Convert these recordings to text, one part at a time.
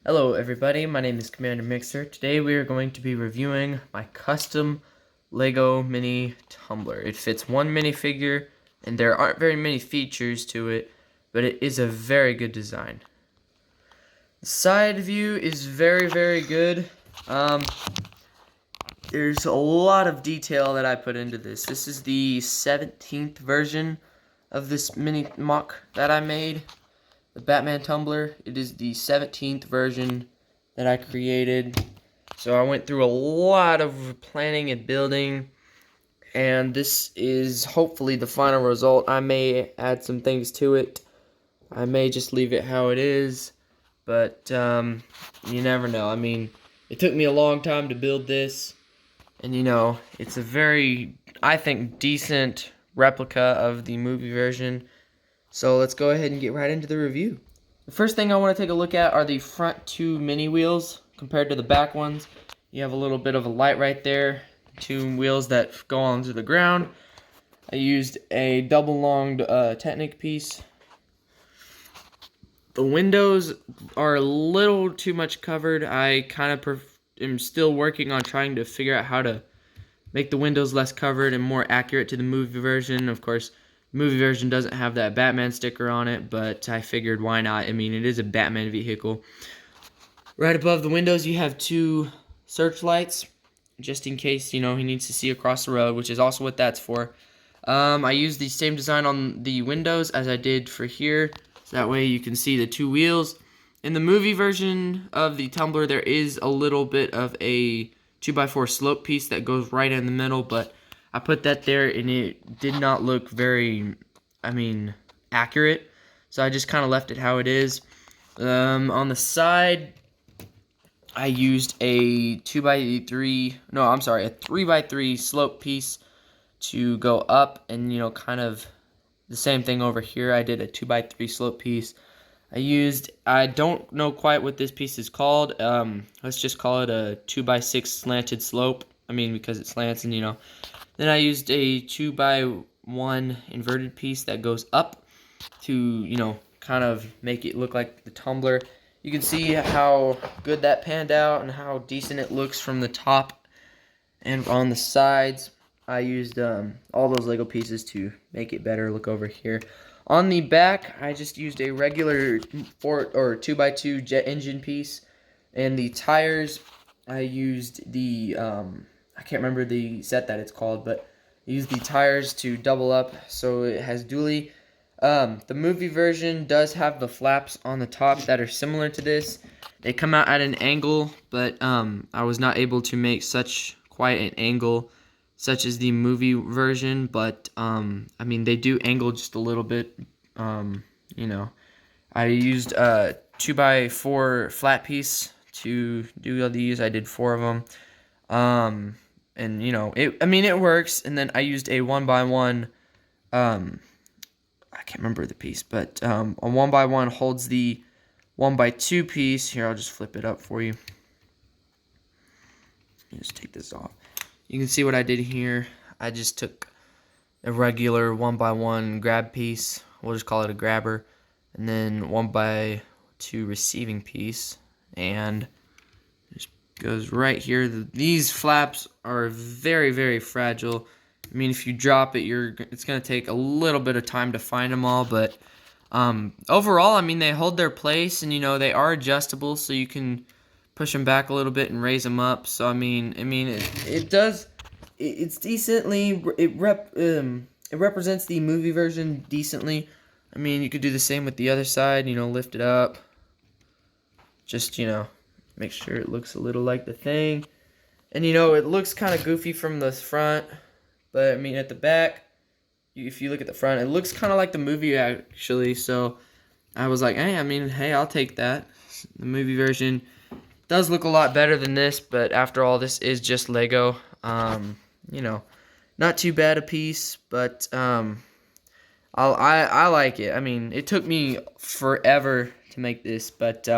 Hello everybody, my name is Commander Mixer. Today we are going to be reviewing my custom LEGO mini tumbler. It fits one minifigure and there aren't very many features to it, but it is a very good design. The side view is very good. There's a lot of detail that I put into this. This is the 17th version of this mini mock that I made. The Batman tumbler. It is the 17th version that I created. So I went through a lot of planning and building, and this is hopefully the final result. I may add some things to it. I may just leave it how it is, but you never know. I mean, it took me a long time to build this, and it's a very, I think, decent replica of the movie version. So let's go ahead and get right into the review. The first thing I want to take a look at are the front two mini wheels compared to the back ones. You have a little bit of a light right there, two wheels that go onto the ground. I used a double-longed Technic piece. The windows are a little too much covered. I kind of am still working on trying to figure out how to make the windows less covered and more accurate to the movie version. Of course, the movie version doesn't have that Batman sticker on it, but I figured why not? I mean, it is a Batman vehicle. Right above the windows, you have two searchlights, just in case, he needs to see across the road, which is also what that's for. I used the same design on the windows as I did for here, so that way you can see the two wheels. In the movie version of the tumbler, there is a little bit of a 2x4 slope piece that goes right in the middle, but I put that there and it did not look very, accurate. So I just kind of left it how it is. On the side, I used a 3x3 slope piece to go up, and kind of the same thing over here. I did a 2x3 slope piece. I don't know quite what this piece is called. Let's just call it a 2x6 slanted slope. Because it slants, and Then I used a 2x1 inverted piece that goes up to, kind of make it look like the tumbler. You can see how good that panned out and how decent it looks from the top and on the sides. I used all those Lego pieces to make it better look over here. On the back, I just used a regular 2x2 jet engine piece. And the tires, I used the, I can't remember the set that it's called, but I used the tires to double up so it has dually. The movie version does have the flaps on the top that are similar to this. They come out at an angle, but I was not able to make quite an angle such as the movie version, but they do angle just a little bit. I used a 2x4 flat piece to do these. I did 4 of them. It works. And then I used a 1x1, I can't remember the piece, but a 1x1 holds the 1x2 piece. Here, I'll just flip it up for you. Just take this off. You can see what I did here. I just took a regular 1x1 grab piece. We'll just call it a grabber. And then 1x2 receiving piece. And just goes right here. These flaps are very fragile. If you drop it, it's going to take a little bit of time to find them all, but overall, they hold their place, and they are adjustable, so you can push them back a little bit and raise them up. So it's decently, it represents the movie version decently. You could do the same with the other side, lift it up. Just, make sure it looks a little like the thing. And it looks kind of goofy from the front. But, at the back, if you look at the front, it looks kind of like the movie, actually. So, I was like, hey, I'll take that. The movie version does look a lot better than this. But, after all, this is just Lego. Not too bad a piece. But, I like it. It took me forever to make this. But,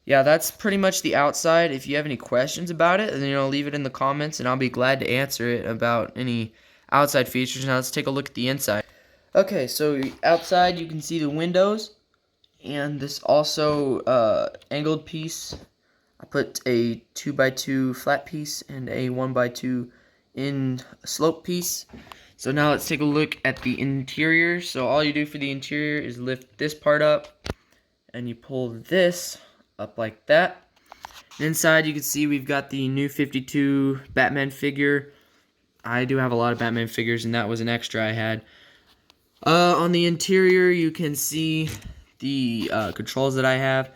yeah, that's pretty much the outside. If you have any questions about it, then, leave it in the comments, and I'll be glad to answer it about any outside features. Now let's take a look at the inside. Okay, so outside you can see the windows. And this also angled piece, I put a 2x2 flat piece and a 1x2 in slope piece. So now let's take a look at the interior. So all you do for the interior is lift this part up and you pull this up like that. And inside you can see we've got the new 52 Batman figure. I do have a lot of Batman figures and that was an extra I had. On the interior you can see the controls that I have.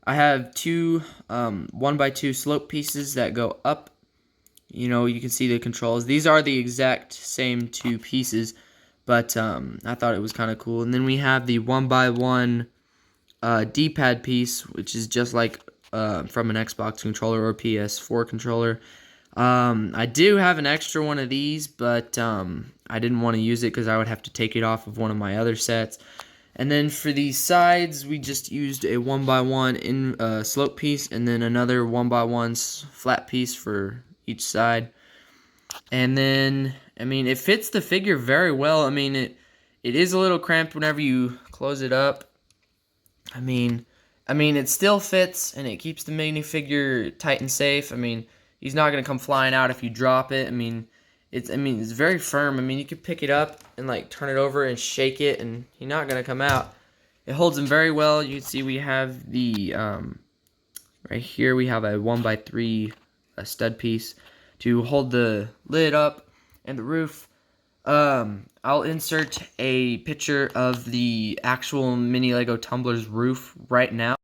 I have two 1x2 slope pieces that go up. You know, you can see the controls. These are the exact same two pieces, but I thought it was kind of cool. And then we have the 1x1 D-pad piece, which is just like from an Xbox controller or PS4 controller. I do have an extra one of these, but I didn't want to use it because I would have to take it off of one of my other sets. And then for the sides, we just used a 1x1 in slope piece and then another 1x1 flat piece for each side. And then, I mean, it fits the figure very well. I mean, it is a little cramped whenever you close it up. I mean, it still fits and it keeps the minifigure tight and safe. I mean, he's not gonna come flying out if you drop it. I mean, it's very firm. I mean, you could pick it up and like turn it over and shake it, and he's not gonna come out. It holds him very well. You can see we have the right here we have a 1x3 stud piece to hold the lid up and the roof. I'll insert a picture of the actual mini Lego Tumbler's roof right now.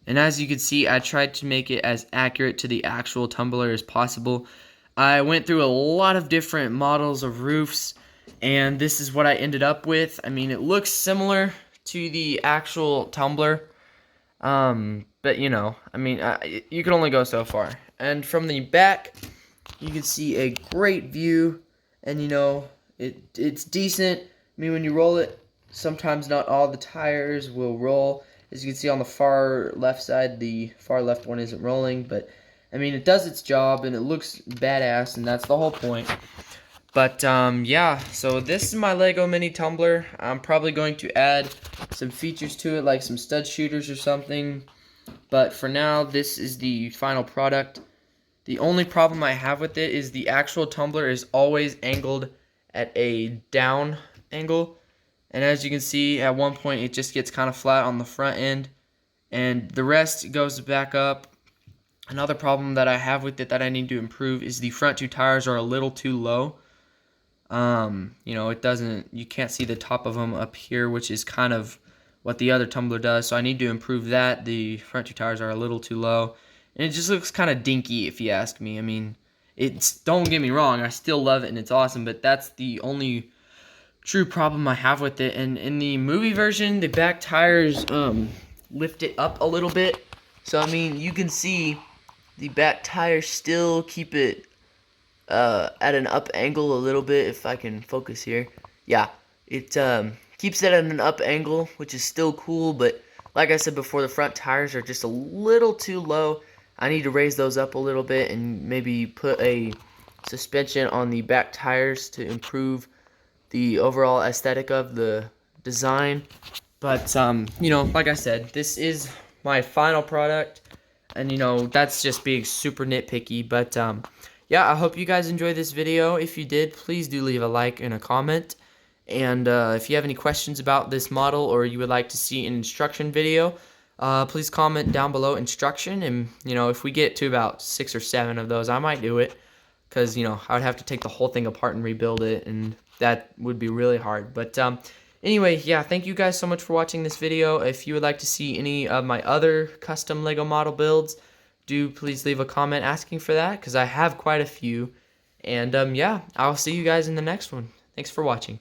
And as you can see, I tried to make it as accurate to the actual tumbler as possible. I went through a lot of different models of roofs, and this is what I ended up with. I mean, it looks similar to the actual tumbler, but you know, I mean, you can only go so far. And from the back, you can see a great view, and you know, it's decent. I mean, when you roll it, sometimes not all the tires will roll. As you can see on the far left side, the far left one isn't rolling, but I mean, it does its job and it looks badass, and that's the whole point. But yeah, so this is my Lego mini tumbler. I'm probably going to add some features to it, like some stud shooters or something. But for now, this is the final product. The only problem I have with it is the actual tumbler is always angled at a down angle. And as you can see, at one point it just gets kind of flat on the front end, and the rest goes back up. Another problem that I have with it that I need to improve is the front two tires are a little too low. You know, you can't see the top of them up here, which is kind of what the other tumbler does. So I need to improve that. The front two tires are a little too low, and it just looks kind of dinky if you ask me. I mean, don't get me wrong, I still love it and it's awesome, but that's the only true problem I have with it. And in the movie version, the back tires lift it up a little bit. So I mean, you can see the back tires still keep it at an up angle a little bit. If I can focus here, yeah, it keeps it at an up angle, which is still cool. But like I said before, the front tires are just a little too low. I need to raise those up a little bit and maybe put a suspension on the back tires to improve the overall aesthetic of the design. But you know, like I said, this is my final product, and you know, that's just being super nitpicky. But yeah, I hope you guys enjoyed this video. If you did, please do leave a like and a comment. And if you have any questions about this model, or you would like to see an instruction video, please comment down below instruction. And you know, if we get to about 6 or 7 of those, I might do it, because you know, I would have to take the whole thing apart and rebuild it, and that would be really hard. But anyway, yeah, thank you guys so much for watching this video. If you would like to see any of my other custom Lego model builds, do please leave a comment asking for that, because I have quite a few. And yeah, I'll see you guys in the next one. Thanks for watching.